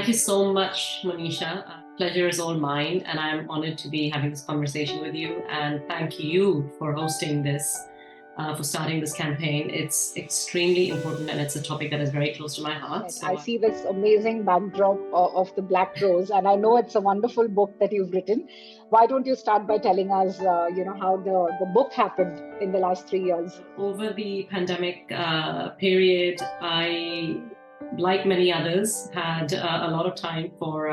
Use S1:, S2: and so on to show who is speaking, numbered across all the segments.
S1: Thank you so much, Monisha. Pleasure is all mine, and I'm honored to be having this conversation with you. And thank you for hosting this, for starting this campaign. It's extremely important, and it's a topic that is very close to my heart.
S2: I see this amazing backdrop of the Black Rose, and I know it's a wonderful book that you've written. Why don't you start by telling us, how the book happened in the last 3 years?
S1: Over the pandemic period, I, like many others, had a lot of time for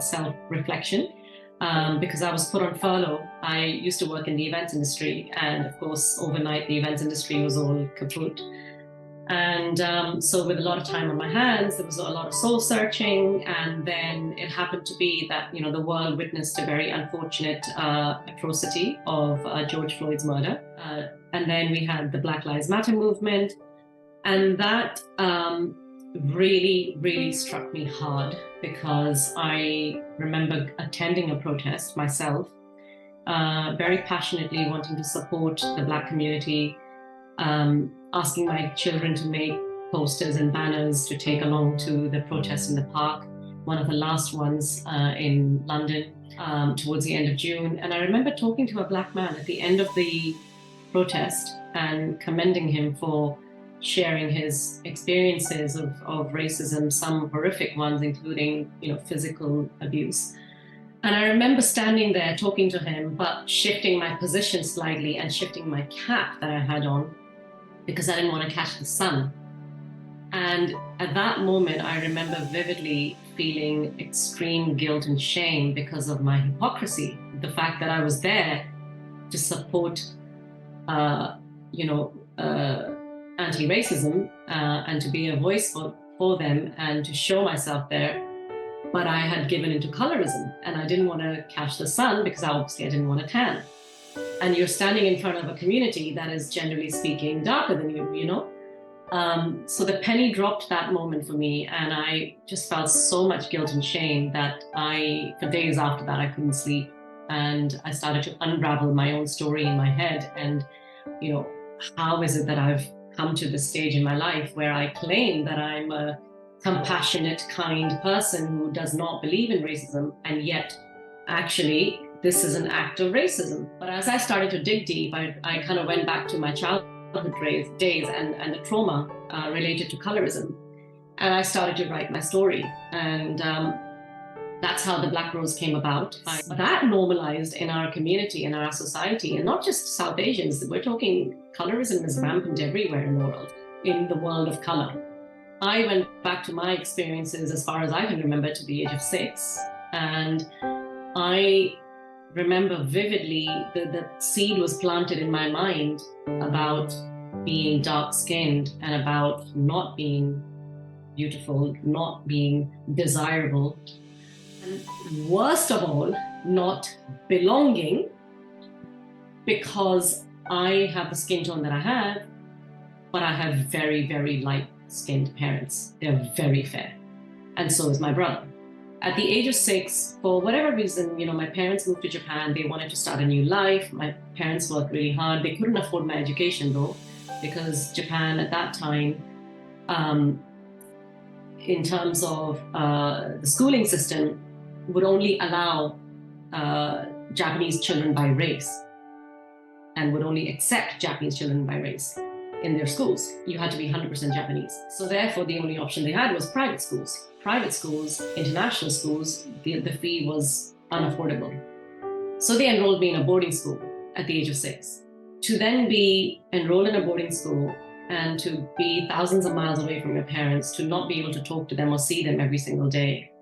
S1: self-reflection. Because I was put on furlough. I used to work in the events industry, and of course, overnight the events industry was all kaput. And so with a lot of time on my hands, there was a lot of soul searching. And then it happened to be that, the world witnessed a very unfortunate atrocity of George Floyd's murder. And then we had the Black Lives Matter movement. And that really, really struck me hard, because I remember attending a protest myself, very passionately wanting to support the Black community, asking my children to make posters and banners to take along to the protest in the park, one of the last ones in London, towards the end of June. And I remember talking to a Black man at the end of the protest and commending him for sharing his experiences of racism, some horrific ones, including, physical abuse. And I remember standing there talking to him, but shifting my position slightly and shifting my cap that I had on, because I didn't want to catch the sun. And at that moment, I remember vividly feeling extreme guilt and shame because of my hypocrisy. The fact that I was there to support, anti-racism and to be a voice for them and to show myself there. But I had given into colorism, and I didn't want to catch the sun because obviously I didn't want to tan. And you're standing in front of a community that is, generally speaking, darker than you, So the penny dropped that moment for me, and I just felt so much guilt and shame that for days after that, I couldn't sleep. And I started to unravel my own story in my head. And, how is it that I've come to this stage in my life where I claim that I'm a compassionate, kind person who does not believe in racism, and yet actually this is an act of racism. But as I started to dig deep, I kind of went back to my childhood days and the trauma related to colorism. And I started to write my story. And that's how the Black Rose came about. That normalized in our community, in our society, and not just South Asians. We're talking colorism is rampant everywhere in the world of color. I went back to my experiences as far as I can remember to the age of 6. And I remember vividly that the seed was planted in my mind about being dark-skinned and about not being beautiful, not being desirable. And worst of all, not belonging, because I have the skin tone that I have, but I have very, very light-skinned parents. They're very fair. And so is my brother. At the age of 6, for whatever reason, my parents moved to Japan. They wanted to start a new life. My parents worked really hard. They couldn't afford my education though, because Japan at that time, in terms of the schooling system, would only allow Japanese children by race, and would only accept Japanese children by race in their schools. You had to be 100% Japanese. So therefore, the only option they had was private schools. Private schools, international schools, the fee was unaffordable. So they enrolled me in a boarding school at the age of 6. To then be enrolled in a boarding school and to be thousands of miles away from your parents, to not be able to talk to them or see them every single day,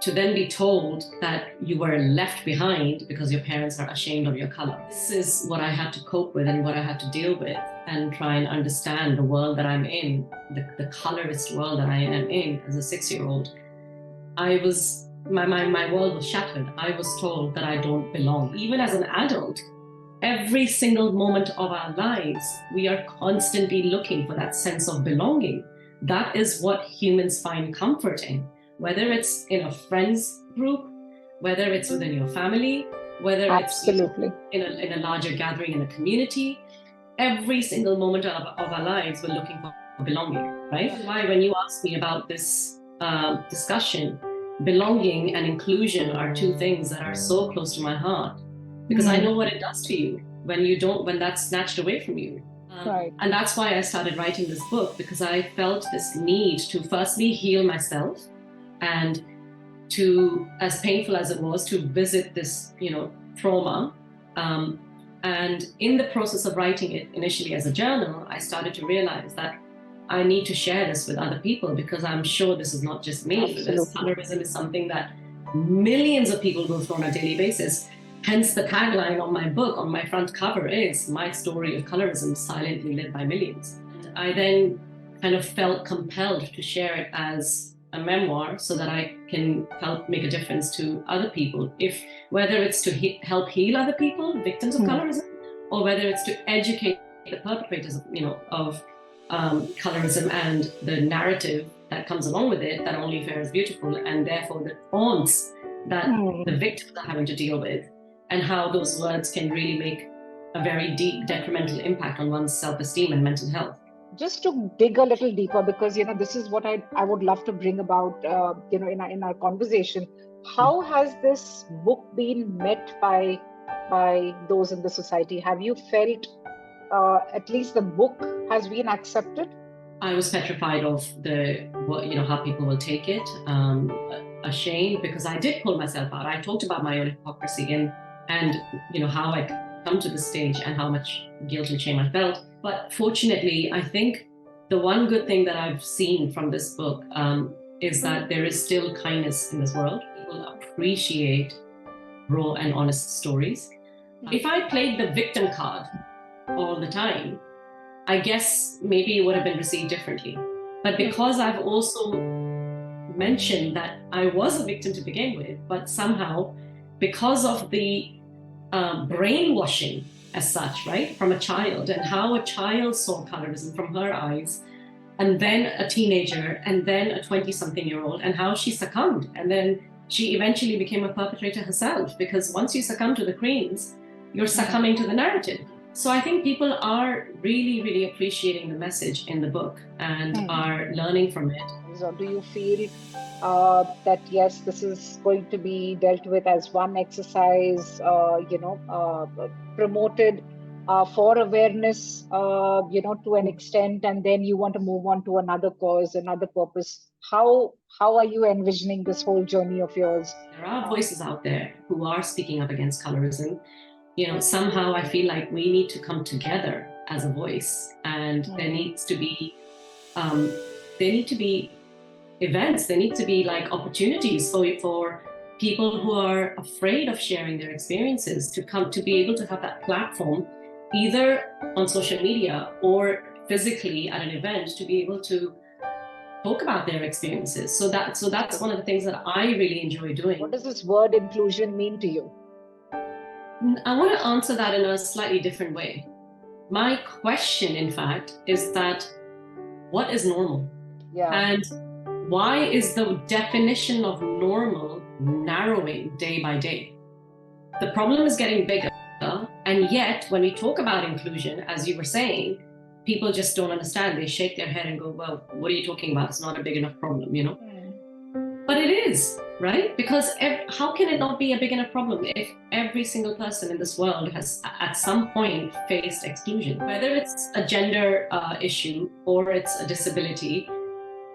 S1: to then be told that you were left behind because your parents are ashamed of your color. This is what I had to cope with and what I had to deal with, and try and understand the world that I'm in, the colorist world that I am in as a 6-year-old. My world was shattered. I was told that I don't belong. Even as an adult, every single moment of our lives, we are constantly looking for that sense of belonging. That is what humans find comforting. Whether it's in a friends group, whether it's within your family, whether
S2: Absolutely.
S1: it's in a larger gathering in a community, every single moment of our lives, we're looking for belonging, right? That's why when you asked me about this discussion, belonging and inclusion are two things that are so close to my heart, because I know what it does to you when that's snatched away from you.
S2: Right.
S1: And that's why I started writing this book, because I felt this need to firstly heal myself, and to, as painful as it was, to visit this, trauma. And in the process of writing it initially as a journal, I started to realize that I need to share this with other people, because I'm sure this is not just me. This colorism is something that millions of people go through on a daily basis. Hence the tagline on my book, on my front cover, is "My story of colorism silently lived by millions." I then kind of felt compelled to share it as a memoir, so that I can help make a difference to other people, whether it's to help heal other people, victims of colorism, or whether it's to educate the perpetrators of colorism and the narrative that comes along with it, that only fair is beautiful, and therefore the haunts that the victims are having to deal with, and how those words can really make a very deep detrimental impact on one's self-esteem and mental health.
S2: Just to dig a little deeper, because this is what I would love to bring about in our conversation. How has this book been met by those in the society? Have you felt at least the book has been accepted?
S1: I was petrified of how people will take it, ashamed, because I did pull myself out. I talked about my own hypocrisy and how I come to this stage and how much guilt and shame I felt. But fortunately, I think the one good thing that I've seen from this book is that there is still kindness in this world. People appreciate raw and honest stories. If I played the victim card all the time, I guess maybe it would have been received differently. But because I've also mentioned that I was a victim to begin with, but somehow, because of the brainwashing as such, right, from a child, and how a child saw colorism from her eyes, and then a teenager, and then a 20-something-year-old, and how she succumbed, and then she eventually became a perpetrator herself, because once you succumb to the creams, you're succumbing to the narrative. So I think people are really, really appreciating the message in the book and are learning from it.
S2: So do you feel that yes, this is going to be dealt with as one exercise, promoted for awareness, to an extent, and then you want to move on to another cause, another purpose? How are you envisioning this whole journey of yours?
S1: There are voices out there who are speaking up against colorism. Somehow I feel like we need to come together as a voice, and there needs to be events, there need to be like opportunities for people who are afraid of sharing their experiences to be able to have that platform, either on social media or physically at an event, to be able to talk about their experiences. So that's one of the things that I really enjoy doing.
S2: What does this word inclusion mean to you?
S1: I want to answer that in a slightly different way. My question, in fact, is that what is normal?
S2: Yeah.
S1: And why is the definition of normal narrowing day by day? The problem is getting bigger, and yet when we talk about inclusion, as you were saying, people just don't understand. They shake their head and go, well, what are you talking about? It's not a big enough problem, But it is, right? Because how can it not be a big enough problem if every single person in this world has at some point faced exclusion? Whether it's a gender issue or it's a disability,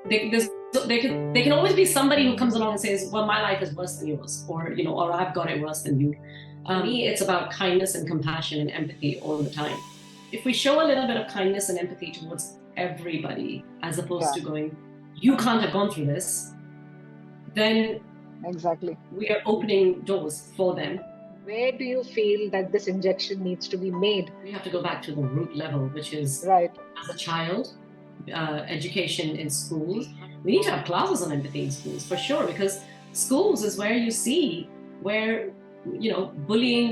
S1: there can always be somebody who comes along and says, well, my life is worse than yours, or I've got it worse than you. For me, it's about kindness and compassion and empathy all the time. If we show a little bit of kindness and empathy towards everybody, as opposed to going, you can't have gone through this, then
S2: exactly
S1: we are opening doors for them.
S2: Where do you feel that this injection needs to be made?
S1: We have to go back to the root level, which is
S2: right.
S1: As a child, education in schools. We need to have classes on empathy in schools for sure, because schools is where you see where bullying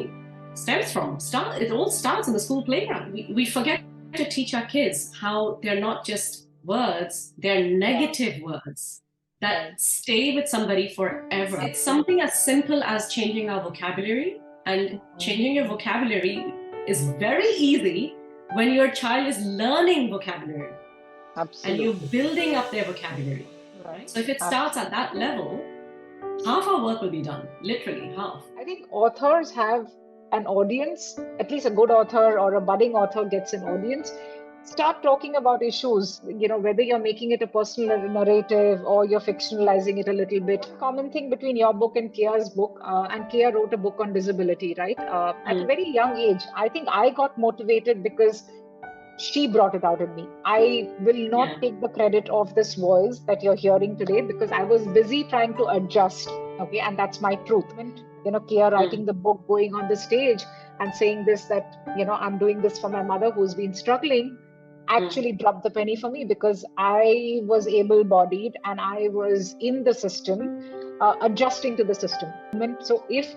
S1: stems from. It all starts in the school playground. We forget to teach our kids how they're not just words, they're negative words that stay with somebody forever. It's something as simple as changing our vocabulary, and changing your vocabulary is very easy when your child is learning vocabulary.
S2: Absolutely.
S1: And you're building up their vocabulary. right? So if it starts at that level, half our work will be done, literally half.
S2: I think authors have an audience, at least a good author or a budding author gets an audience. Start talking about issues, whether you're making it a personal narrative or you're fictionalizing it a little bit. Common thing between your book and Kia's book, and Kia wrote a book on disability, right? At a very young age. I think I got motivated because she brought it out in me. I will not take the credit of this voice that you're hearing today because I was busy trying to adjust. Okay, and that's my truth. Kia writing the book, going on the stage and saying this, that, I'm doing this for my mother who's been struggling, actually dropped the penny for me because I was able-bodied and I was in the system, adjusting to the system. So if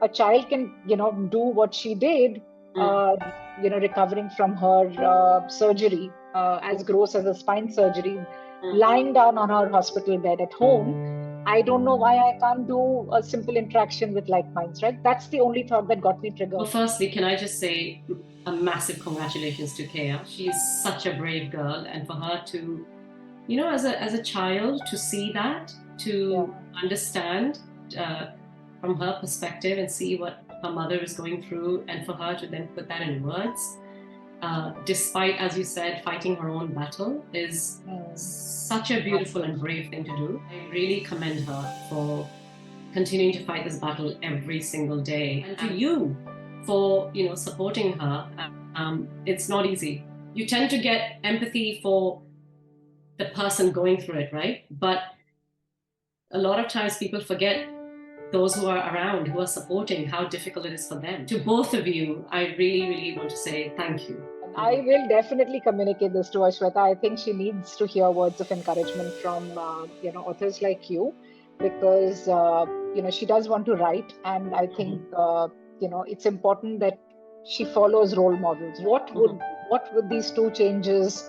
S2: a child can, do what she did, recovering from her surgery, as gross as a spine surgery, lying down on her hospital bed at home, I don't know why I can't do a simple interaction with like minds, right? That's the only thought that got me triggered.
S1: Well, firstly, can I just say a massive congratulations to Kea. She's such a brave girl, and for her to, as a child, to see that, to understand from her perspective and see what her mother is going through, and for her to then put that in words, despite, as you said, fighting her own battle, is such a beautiful and brave thing to do. I really commend her for continuing to fight this battle every single day, and to you for supporting her. It's not easy. You tend to get empathy for the person going through it, right? But a lot of times people forget those who are around, who are supporting, how difficult it is for them. To both of you, I really, really want to say thank you.
S2: I will definitely communicate this to her, Shweta. I think she needs to hear words of encouragement from authors like you, because she does want to write, and I think it's important that she follows role models. What would these two changes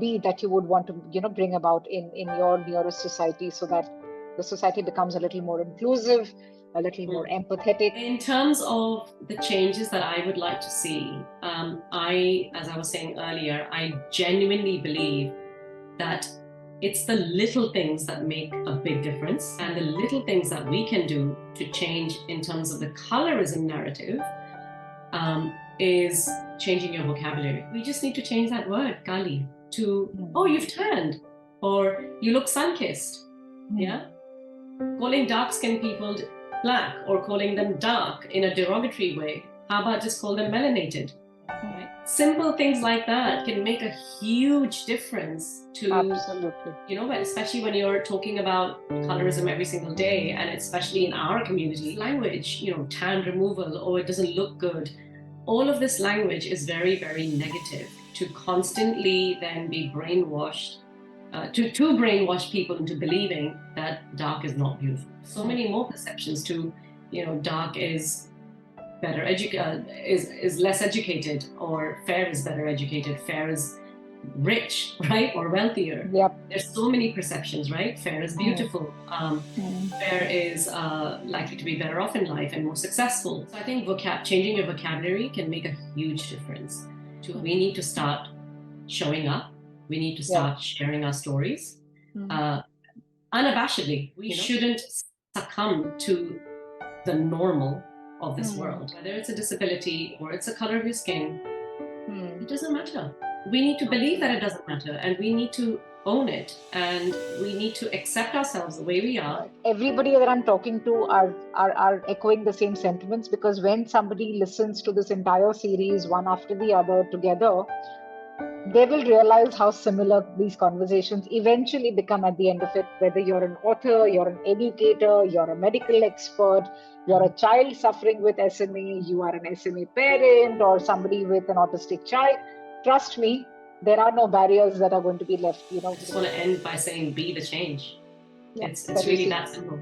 S2: be that you would want to bring about in your nearest society, so that the society becomes a little more inclusive, a little more empathetic?
S1: In terms of the changes that I would like to see, as I was saying earlier, I genuinely believe that it's the little things that make a big difference, and the little things that we can do to change in terms of the colorism narrative is changing your vocabulary. We just need to change that word, Kali, to, oh, you've turned, or you look sun-kissed. Yeah? Calling dark-skinned people black or calling them dark in a derogatory way. How about just call them melanated? Right? Simple things like that can make a huge difference to,
S2: absolutely,
S1: especially when you're talking about colorism every single day, and especially in our community. Language, tan removal, or it doesn't look good. All of this language is very, very negative. To constantly then be brainwashed, to brainwash people into believing that dark is not beautiful. So many more perceptions to, dark is better is less educated, or fair is better educated, fair is rich, right, or wealthier. There's so many perceptions, right? Fair is beautiful. Fair is likely to be better off in life and more successful. So I think changing your vocabulary can make a huge difference. We need to start showing up. We need to start sharing our stories unabashedly. We shouldn't succumb to the normal of this world. Whether it's a disability or it's a color of your skin, it doesn't matter. We need to believe that it doesn't matter, and we need to own it, and we need to accept ourselves the way we are.
S2: Everybody that I'm talking to are echoing the same sentiments, because when somebody listens to this entire series one after the other together, they will realize how similar these conversations eventually become at the end of it. Whether you're an author, you're an educator, you're a medical expert, you're a child suffering with SMA, you are an SMA parent, or somebody with an autistic child, trust me, there are no barriers that are going to be left.
S1: I just want to end by saying, be the change.
S2: Yeah,
S1: it's really that simple.